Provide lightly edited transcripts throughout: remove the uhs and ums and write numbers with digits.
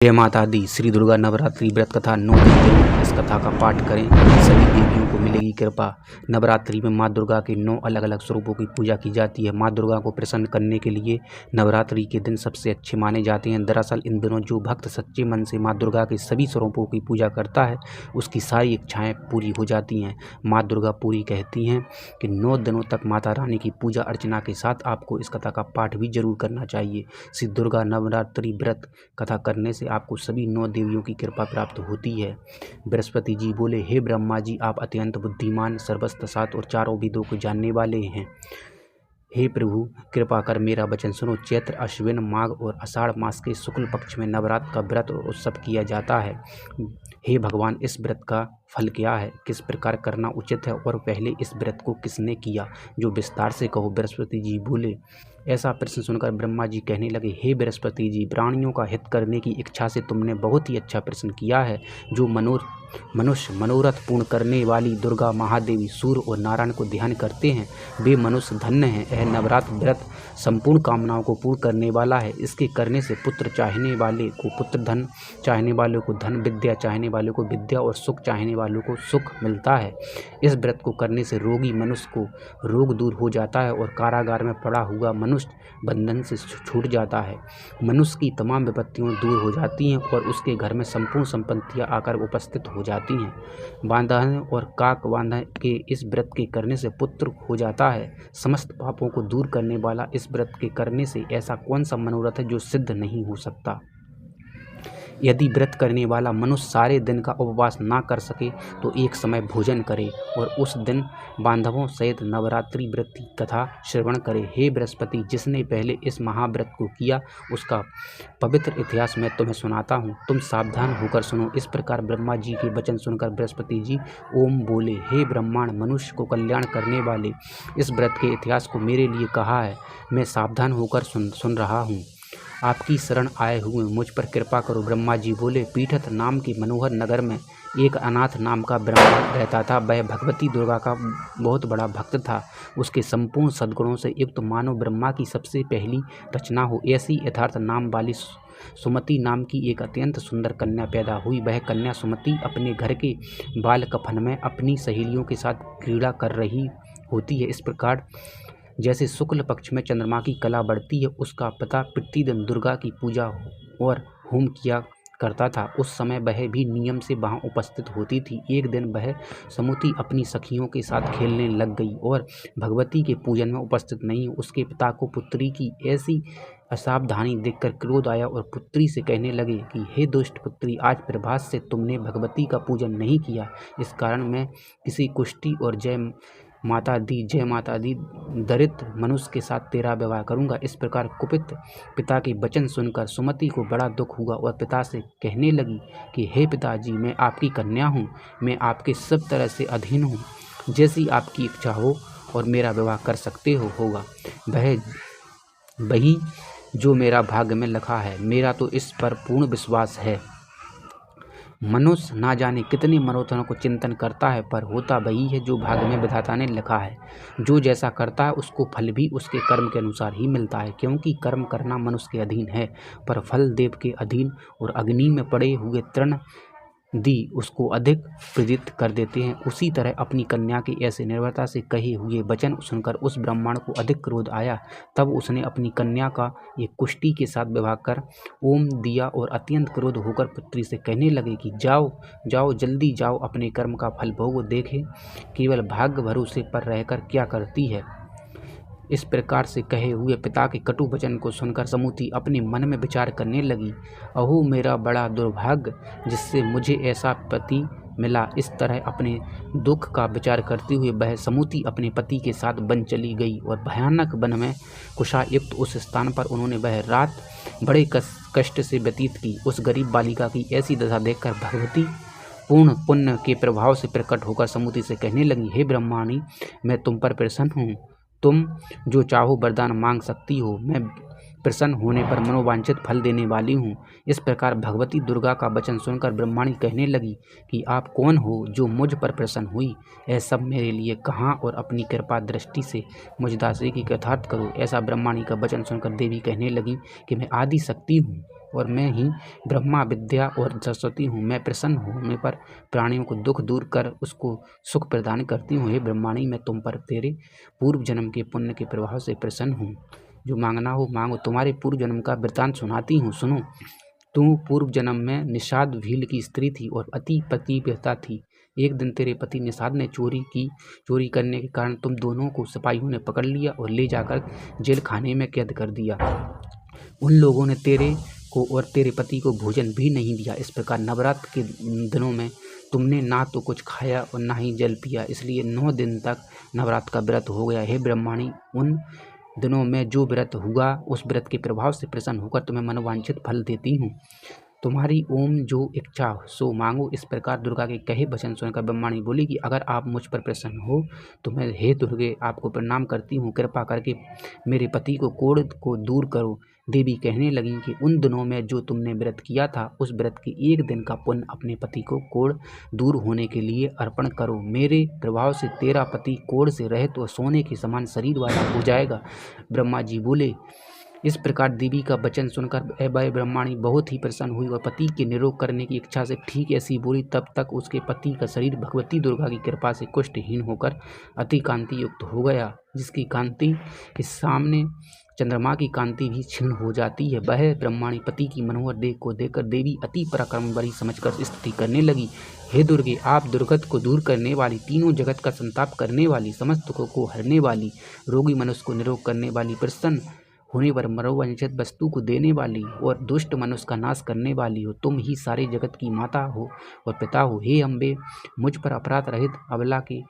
जय माता दी। श्री दुर्गा नवरात्रि व्रत कथा 9 दिन इस कथा का पाठ करें, सभी देवियों को मिलेगी कृपा। नवरात्रि में माँ दुर्गा के 9 अलग अलग स्वरूपों की पूजा की जाती है। माँ दुर्गा को प्रसन्न करने के लिए नवरात्रि के दिन सबसे अच्छे माने जाते हैं। दरअसल इन दिनों जो भक्त सच्चे मन से माँ दुर्गा के सभी स्वरूपों की पूजा करता है उसकी सारी इच्छाएँ पूरी हो जाती हैं। माँ दुर्गा पूरी कहती हैं कि 9 दिनों तक माता रानी की पूजा अर्चना के साथ आपको इस कथा का पाठ भी जरूर करना चाहिए। श्री दुर्गा नवरात्रि व्रत कथा करने से आपको सभी 9 देवियों की कृपा प्राप्त होती है। बृहस्पति जी बोले, हे ब्रह्मा जी, आप अत्यंत बुद्धिमान, सर्वस्त्र सात और चारों वेदों को जानने वाले हैं। हे प्रभु, कृपा कर मेरा वचन सुनो। चैत्र, अश्विन, माघ और आषाढ़ मास के शुक्ल पक्ष में नवरात्र का व्रत और उत्सव किया जाता है। हे भगवान, इस व्रत का फल क्या है, किस प्रकार करना उचित है और पहले इस व्रत को किसने किया, जो विस्तार से कहो। बृहस्पति जी बोले। ऐसा प्रश्न सुनकर ब्रह्मा जी कहने लगे, हे बृहस्पति जी, प्राणियों का हित करने की इच्छा से तुमने बहुत ही अच्छा प्रश्न किया है। जो मनुष्य मनोरथ पूर्ण करने वाली दुर्गा महादेवी सूर्य और नारायण को ध्यान करते हैं वे मनुष्य धन्य हैं। यह नवरात्र व्रत संपूर्ण कामनाओं को पूर्ण करने वाला है। इसके करने से पुत्र चाहने वाले को पुत्र, धन चाहने वालों को धन, विद्या चाहने वालों को विद्या और सुख चाहने वालों को सुख मिलता है। इस व्रत को करने से रोगी मनुष्य को रोग दूर हो जाता है और कारागार में पड़ा हुआ मनुष्य बंधन से छूट जाता है। मनुष्य की तमाम विपत्तियां दूर हो जाती हैं और उसके घर में संपूर्ण संपत्तियां आकर उपस्थित हो जाती हैं। बांधन और काक बांधन के इस व्रत के करने से पुत्र हो जाता है। समस्त पापों को दूर करने वाला इस व्रत के करने से ऐसा कौन सा मनोरथ है जो सिद्ध नहीं हो सकता। यदि व्रत करने वाला मनुष्य सारे दिन का उपवास ना कर सके तो एक समय भोजन करे और उस दिन बांधवों सहित नवरात्रि व्रत की कथा श्रवण करे। हे बृहस्पति, जिसने पहले इस महाव्रत को किया उसका पवित्र इतिहास मैं तुम्हें सुनाता हूँ, तुम सावधान होकर सुनो। इस प्रकार ब्रह्मा जी के वचन सुनकर बृहस्पति जी ओम बोले, हे ब्रह्मांड, मनुष्य को कल्याण करने वाले इस व्रत के इतिहास को मेरे लिए कहा है, मैं सावधान होकर सुन रहा हूँ। आपकी शरण आए हुए मुझ पर कृपा करो। ब्रह्मा जी बोले, पीठत नाम के मनोहर नगर में एक अनाथ नाम का ब्राह्मण रहता था। वह भगवती दुर्गा का बहुत बड़ा भक्त था। उसके संपूर्ण सद्गुणों से युक्त मानव ब्रह्मा की सबसे पहली रचना हो ऐसी यथार्थ नाम वाली सुमति नाम की एक अत्यंत सुंदर कन्या पैदा हुई। वह कन्या सुमति अपने घर के बाल कफन में अपनी सहेलियों के साथ क्रीड़ा कर रही होती है। इस प्रकार जैसे शुक्ल पक्ष में चंद्रमा की कला बढ़ती है, उसका पिता प्रतिदिन दुर्गा की पूजा और होम किया करता था। उस समय वह भी नियम से वहाँ उपस्थित होती थी। एक दिन वह सुमति अपनी सखियों के साथ खेलने लग गई और भगवती के पूजन में उपस्थित नहीं। उसके पिता को पुत्री की ऐसी असावधानी देखकर क्रोध आया और पुत्री से कहने लगे कि हे दुष्ट पुत्री, आज प्रभास से तुमने भगवती का पूजन नहीं किया, इस कारण मैं किसी कुष्ठी और जय माता दी दरिद्र मनुष्य के साथ तेरा विवाह करूंगा। इस प्रकार कुपित पिता के वचन सुनकर सुमति को बड़ा दुख हुआ और पिता से कहने लगी कि हे पिताजी, मैं आपकी कन्या हूँ, मैं आपके सब तरह से अधीन हूँ, जैसी आपकी इच्छा हो और मेरा विवाह कर सकते होगा। वह वही जो मेरा भाग्य में लिखा है, मेरा तो इस पर पूर्ण विश्वास है। मनुष्य ना जाने कितने मनोरथों को चिंतन करता है, पर होता वही है जो भाग्य में विधाता ने लिखा है। जो जैसा करता है उसको फल भी उसके कर्म के अनुसार ही मिलता है, क्योंकि कर्म करना मनुष्य के अधीन है पर फल देव के अधीन। और अग्नि में पड़े हुए तृण दी उसको अधिक प्रेरित कर देते हैं। उसी तरह अपनी कन्या के ऐसे निर्भरता से कहे हुए वचन सुनकर उस ब्राह्मण को अधिक क्रोध आया। तब उसने अपनी कन्या का एक कुष्ठी के साथ विवाह कर ओम दिया और अत्यंत क्रोध होकर पुत्री से कहने लगे कि जाओ जल्दी जाओ, अपने कर्म का फल भोगो, देखे केवल भाग्य भरोसे पर रहकर क्या करती है। इस प्रकार से कहे हुए पिता के कटु वचन को सुनकर सुमति अपने मन में विचार करने लगी, अहो मेरा बड़ा दुर्भाग्य, जिससे मुझे ऐसा पति मिला। इस तरह अपने दुख का विचार करते हुए वह सुमति अपने पति के साथ वन चली गई और भयानक वन में कुशायुक्त उस स्थान पर उन्होंने वह रात बड़े कष्ट से व्यतीत की। उस गरीब बालिका की ऐसी दशा देखकर भगवती पूर्ण पुण्य के प्रभाव से प्रकट होकर सुमति से कहने लगी, हे ब्रह्माणी, मैं तुम पर प्रसन्न हूँ, तुम जो चाहो वरदान मांग सकती हो, मैं प्रसन्न होने पर मनोवांछित फल देने वाली हूँ। इस प्रकार भगवती दुर्गा का वचन सुनकर ब्रह्माणी कहने लगी कि आप कौन हो जो मुझ पर प्रसन्न हुई, यह सब मेरे लिए कहाँ और अपनी कृपा दृष्टि से मुझ दासी की यथार्थ करो। ऐसा ब्रह्माणी का वचन सुनकर देवी कहने लगी कि मैं आदि शक्ति हूँ, और मैं ही ब्रह्मा, विद्या और सरस्वती हूँ। मैं प्रसन्न होने पर प्राणियों को दुख दूर कर उसको सुख प्रदान करती हूँ। हे ब्रह्माणी, मैं तुम पर तेरे पूर्व जन्म के पुण्य के प्रभाव से प्रसन्न हूँ। जो मांगना हो मांगो। तुम्हारे पूर्व जन्म का वृतांत सुनाती हूँ, सुनो। तू पूर्व जन्म में निषाद भील की स्त्री थी और अति पतिव्रता थी। एक दिन तेरे पति निषाद ने चोरी करने के कारण तुम दोनों को सिपाहियों ने पकड़ लिया और ले जाकर जेल खाने में कैद कर दिया। उन लोगों ने तेरे को और तेरे पति को भोजन भी नहीं दिया। इस प्रकार नवरात्र के दिनों में तुमने ना तो कुछ खाया और ना ही जल पिया, इसलिए 9 दिन तक नवरात्र का व्रत हो गया। हे ब्रह्माणी, उन दिनों में जो व्रत हुआ उस व्रत के प्रभाव से प्रसन्न होकर तुम्हें मनोवांछित फल देती हूँ। तुम्हारी ओम जो इच्छा सो मांगो। इस प्रकार दुर्गा के कहे वचन सुनकर ब्रह्माणी बोली कि अगर आप मुझ पर प्रसन्न हो तो मैं हे दुर्गे आपको प्रणाम करती हूँ। कृपा करके मेरे पति को कोढ़ को दूर करो। देवी कहने लगी कि उन दिनों में जो तुमने व्रत किया था उस व्रत के 1 दिन का पुण्य अपने पति को कोढ़ दूर होने के लिए अर्पण करो। मेरे प्रभाव से तेरा पति कोढ़ से रहित और सोने के समान शरीर वाला हो जाएगा। ब्रह्मा जी बोले। इस प्रकार देवी का वचन सुनकर वह ब्रह्माणी बहुत ही प्रसन्न हुई और पति के निरोग करने की इच्छा से ठीक ऐसी बोली। तब तक उसके पति का शरीर भगवती दुर्गा की कृपा से कुष्ठहीन होकर अति कांति युक्त हो गया, जिसकी कांति के सामने चंद्रमा की कांति भी क्षीण हो जाती है। वह ब्रह्माणी पति की मनोहर देह को देखकर देवी अति पराक्रमवती समझकर स्तुति करने लगी। हे दुर्गे, आप दुर्गत को दूर करने वाली, तीनों जगत का संताप करने वाली, समस्त दुखों को हरने वाली, रोगी मनुष्य को निरोग करने वाली, प्रसन्न होने पर मनोवांछित वस्तु को देने वाली और दुष्ट मनुष्य का नाश करने वाली हो। तुम ही सारे जगत की माता हो और पिता हो। हे अम्बे, मुझ पर अपराध रहित अबला के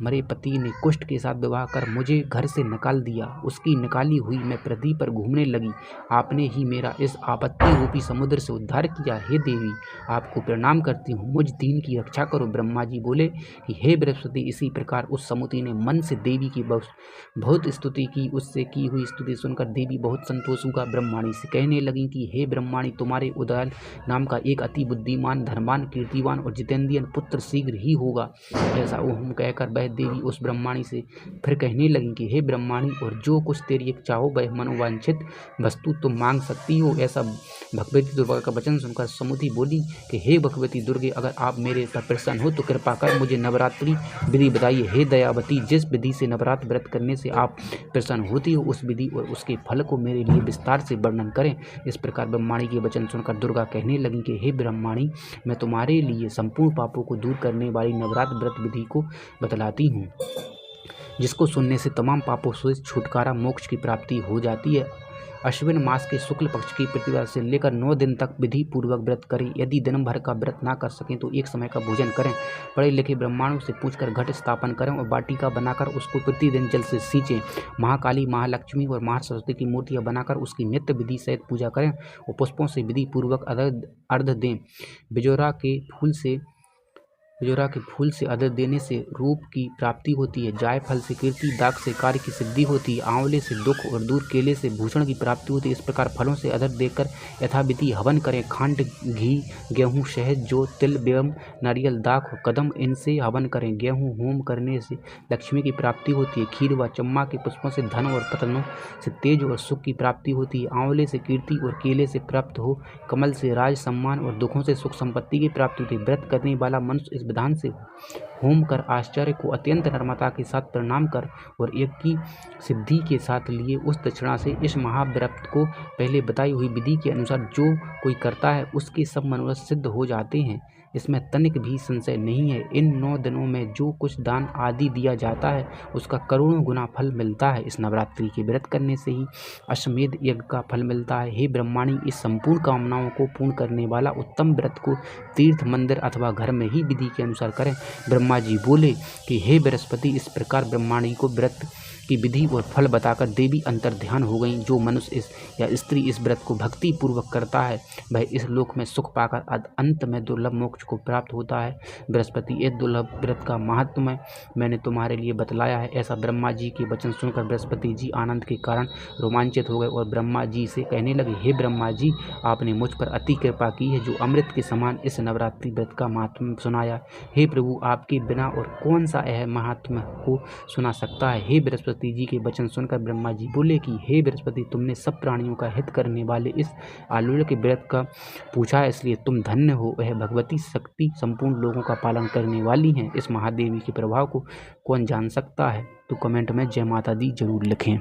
मरे पति ने कुष्ठ के साथ विवाह कर मुझे घर से निकाल दिया। उसकी निकाली हुई मैं पृथ्वी पर घूमने लगी। आपने ही मेरा इस आपत्ति रूपी समुद्र से उद्धार किया। हे देवी, आपको प्रणाम करती हूँ, मुझ दीन की रक्षा करो। ब्रह्मा जी बोले कि हे बृहस्पति, इसी प्रकार उस समुद्री ने मन से देवी की बहुत स्तुति की। उससे की हुई स्तुति सुनकर देवी बहुत संतोष हुआ। ब्रह्माणी से कहने लगी कि हे ब्रह्माणी, तुम्हारे उदयल नाम का एक अति बुद्धिमान, धर्मवान, कीर्तिवान और जितेंद्रिय पुत्र शीघ्र ही होगा। ऐसा ओम कहकर वह देवी उस ब्रह्माणी से फिर कहने लगी कि हे ब्रह्माणी, और जो कुछ तेरी इच्छा हो वह मनोवांछित वस्तु तुम मांग सकती हो। ऐसा भगवती दुर्गा का वचन सुनकर समुद्री बोली कि हे भगवती दुर्गे, अगर आप मेरे पर प्रसन्न हो तो कृपा कर मुझे नवरात्रि विधि बताइए। हे दयावती, जिस विधि से नवरात्र व्रत करने से आप प्रसन्न होती हो उस विधि और उसके फल को मेरे लिए विस्तार से वर्णन करें। इस प्रकार ब्रह्माणी के वचन सुनकर दुर्गा कहने लगी कि हे ब्रह्माणी, मैं तुम्हारे लिए संपूर्ण पापों को दूर करने वाली नवरात्र व्रत विधि को बतलाती हूँ, जिसको सुनने से तमाम पापों से छुटकारा, मोक्ष की प्राप्ति हो जाती है। अश्विन मास के शुक्ल पक्ष की प्रतिपदा से लेकर 9 दिन तक विधि पूर्वक व्रत करें। यदि दिन भर का व्रत ना कर सकें तो एक समय का भोजन करें। पढ़े लिखे ब्राह्मणों से पूछकर घट स्थापन करें और वाटिका बनाकर उसको प्रतिदिन जल से सींचें। महाकाली, महालक्ष्मी और महासरस्वती की मूर्तियां बनाकर उसकी नित्य विधि सहित पूजा करें और पुष्पों से विधि पूर्वक अर्घ दें। बिजोरा के फूल से अर्घ देने से रूप की प्राप्ति होती है। जायफल से कीर्ति, दाख से कार्य की सिद्धि होती है, आंवले से दुख और दूध, केले से भूषण की प्राप्ति होती है। इस प्रकार फलों से अर्घ देकर यथाविधि हवन करें। खंड, घी, गेहूँ, शहद, जौ, तिल, बेम, नारियल, दाख और कदम, इनसे हवन करें। गेहूँ होम करने से लक्ष्मी की प्राप्ति होती है। खीर व चम्मा के पुष्पों से धन और पतनों से तेज और सुख की प्राप्ति होती है। आंवले से कीर्ति और केले से प्राप्त हो, कमल से राज, सम्मान और दुखों से सुख संपत्ति की प्राप्ति होती है। व्रत करने वाला मनुष्य इस विधान से होम कर आश्चर्य को अत्यंत नम्रता के साथ प्रणाम कर और एक की सिद्धि के साथ लिए उस दक्षिणा से इस महाव्रत को पहले बताई हुई विधि के अनुसार जो कोई करता है उसके सब मनोरथ सिद्ध हो जाते हैं। इसमें तनिक भी संशय नहीं है। इन 9 दिनों में जो कुछ दान आदि दिया जाता है उसका करोड़ों गुना फल मिलता है। इस नवरात्रि के व्रत करने से ही अश्वमेध यज्ञ का फल मिलता है। हे ब्रह्माणी, इस संपूर्ण कामनाओं को पूर्ण करने वाला उत्तम व्रत को तीर्थ, मंदिर अथवा घर में ही विधि के अनुसार करें। ब्रह्मा जी बोले कि हे बृहस्पति, इस प्रकार ब्रह्माणी को व्रत की विधि और फल बताकर देवी अंतर ध्यान हो गई। जो मनुष्य या स्त्री इस व्रत को भक्ति पूर्वक करता है वह इस लोक में सुख पाकर अंत में दुर्लभ मोक्ष को प्राप्त होता है। बृहस्पति, इस दुर्लभ व्रत का महात्म्य मैंने तुम्हारे लिए बतलाया है। ऐसा ब्रह्मा जी के वचन सुनकर बृहस्पति जी आनंद के कारण रोमांचित हो गए और ब्रह्मा जी से कहने लगे, हे ब्रह्मा जी, आपने मुझ पर अति कृपा की है जो अमृत के समान इस नवरात्रि व्रत का महात्म्य सुनाया। हे प्रभु, आपके बिना और कौन सा यह महात्म्य को सुना सकता है। हे बृहस्पति, बृहस्पति जी के वचन सुनकर ब्रह्मा जी बोले कि हे बृहस्पति, तुमने सब प्राणियों का हित करने वाले इस आलूल के व्रत का पूछा है, इसलिए तुम धन्य हो। वह भगवती शक्ति संपूर्ण लोगों का पालन करने वाली हैं। इस महादेवी के प्रभाव को कौन जान सकता है? तो कमेंट में जय माता दी जरूर लिखें।